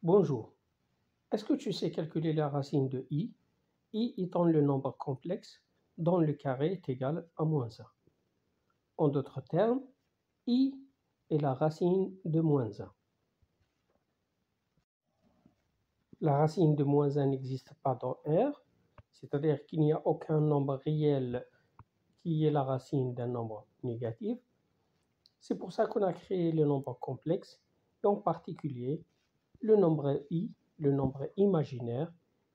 Bonjour. Est-ce que tu sais calculer la racine de i? I étant le nombre complexe dont le carré est égal à -1. En d'autres termes, i est la racine de -1. La racine de -1 n'existe pas dans R, c'est-à-dire qu'il n'y a aucun nombre réel qui est la racine d'un nombre négatif. C'est pour ça qu'on a créé le nombre complexe, et en particulier le nombre i, le nombre imaginaire,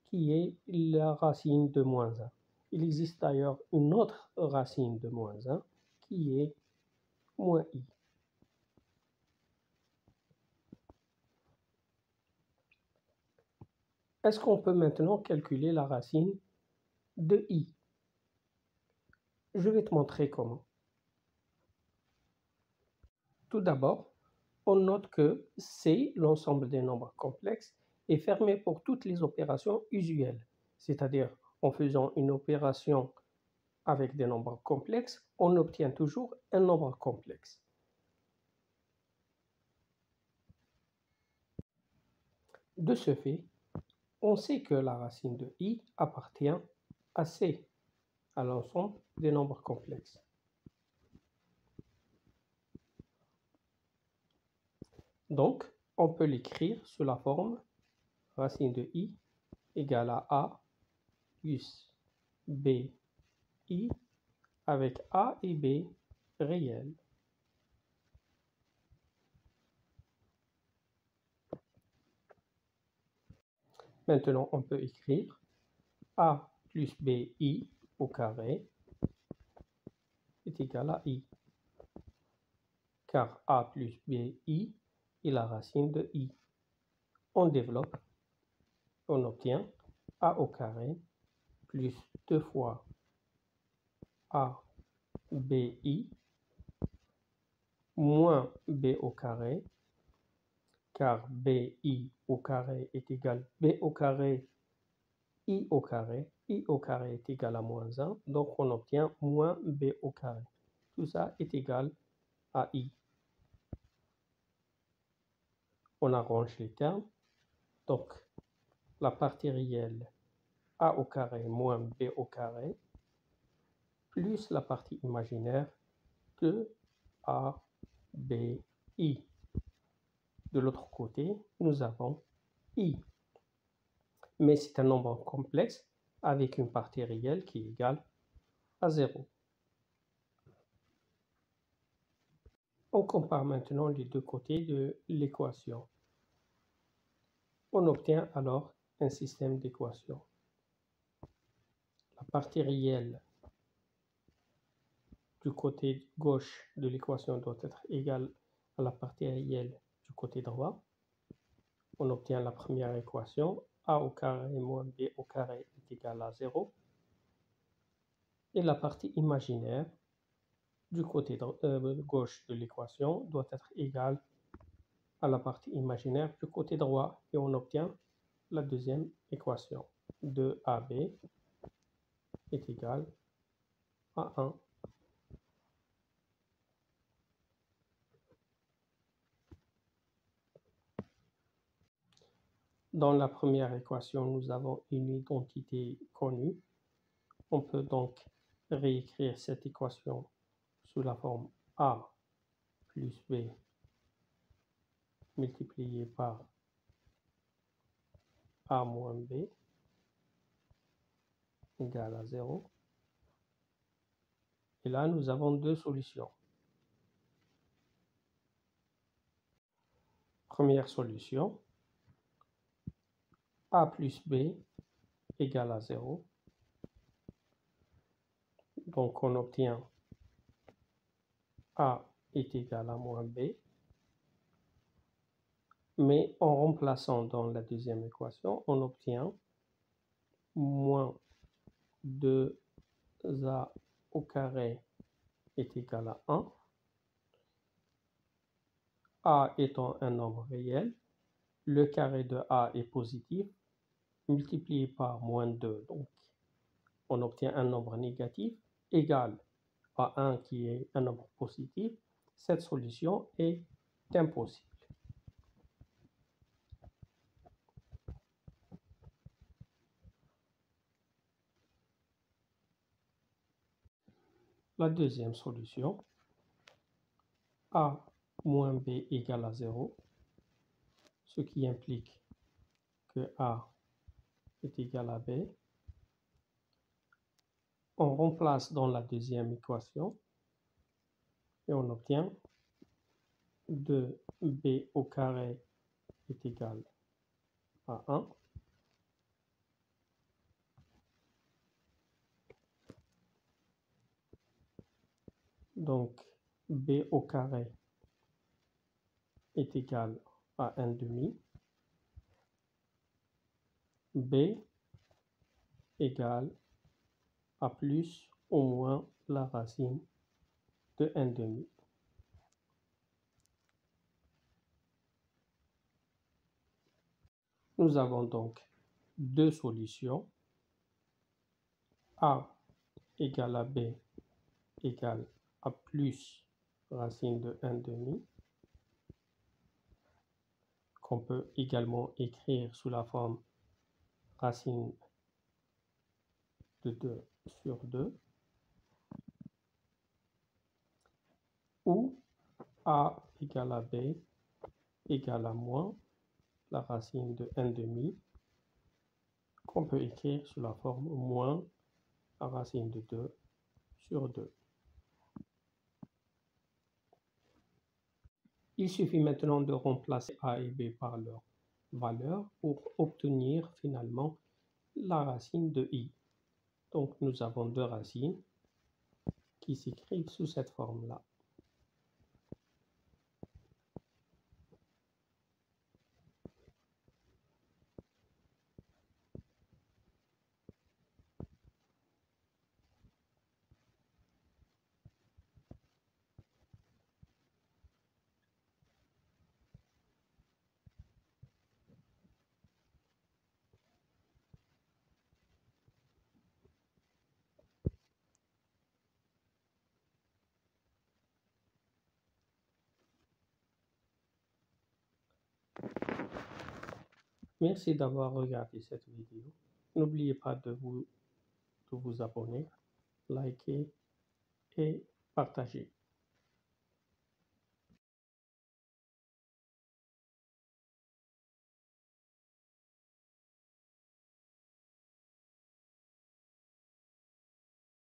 qui est la racine de -1. Il existe d'ailleurs une autre racine de -1 qui est -i. Est-ce qu'on peut maintenant calculer la racine de i? Je vais te montrer comment. Tout d'abord, on note que C, l'ensemble des nombres complexes, est fermé pour toutes les opérations usuelles, c'est-à-dire en faisant une opération avec des nombres complexes, on obtient toujours un nombre complexe. De ce fait, on sait que la racine de i appartient à C, à l'ensemble des nombres complexes. Donc, on peut l'écrire sous la forme racine de i égale à a plus b i avec a et b réels. Maintenant, on peut écrire a plus bi au carré est égal à i, car a plus bi est la racine de i. On développe, on obtient a au carré plus 2 fois a bi moins b au carré, car bi au carré est égal à b au carré, i au carré est égal à -1, donc on obtient moins b au carré. Tout ça est égal à i. On arrange les termes, donc la partie réelle a au carré moins b au carré, plus la partie imaginaire que a, b, i. De l'autre côté, nous avons i. Mais c'est un nombre complexe avec une partie réelle qui est égale à 0. On compare maintenant les deux côtés de l'équation. On obtient alors un système d'équations. La partie réelle du côté gauche de l'équation doit être égale à la partie réelle du côté droit. On obtient la première équation, a au carré moins b au carré est égal à 0. Et la partie imaginaire du côté gauche de l'équation doit être égale à la partie imaginaire du côté droit. Et on obtient la deuxième équation. 2ab est égal à 1. Dans la première équation, nous avons une identité connue. On peut donc réécrire cette équation sous la forme a plus b multiplié par a moins b égale à 0. Et là, nous avons deux solutions. Première solution, a plus b égale à 0. Donc, on obtient a est égal à moins b. Mais en remplaçant dans la deuxième équation, on obtient moins 2a au carré est égal à 1. A étant un nombre réel, le carré de a est positif, multiplié par moins 2, donc on obtient un nombre négatif égal à 1 qui est un nombre positif. Cette solution est impossible. La deuxième solution, a moins b égale à 0, ce qui implique que a est égal à b. On remplace dans la deuxième équation et on obtient 2b au carré est égal à 1. Donc, b au carré est égal à 1 demi. B égale à plus ou moins la racine de 1 demi. Nous avons donc deux solutions. A égale à B égale à plus racine de 1 demi, qu'on peut également écrire sous la forme racine de 2 sur 2, ou A égale à B égale à moins la racine de 1 demi, qu'on peut écrire sous la forme moins la racine de 2 sur 2. Il suffit maintenant de remplacer A et B par leur valeur pour obtenir finalement la racine de I. Donc nous avons deux racines qui s'écrivent sous cette forme-là. Merci d'avoir regardé cette vidéo. N'oubliez pas de vous abonner, liker et partager.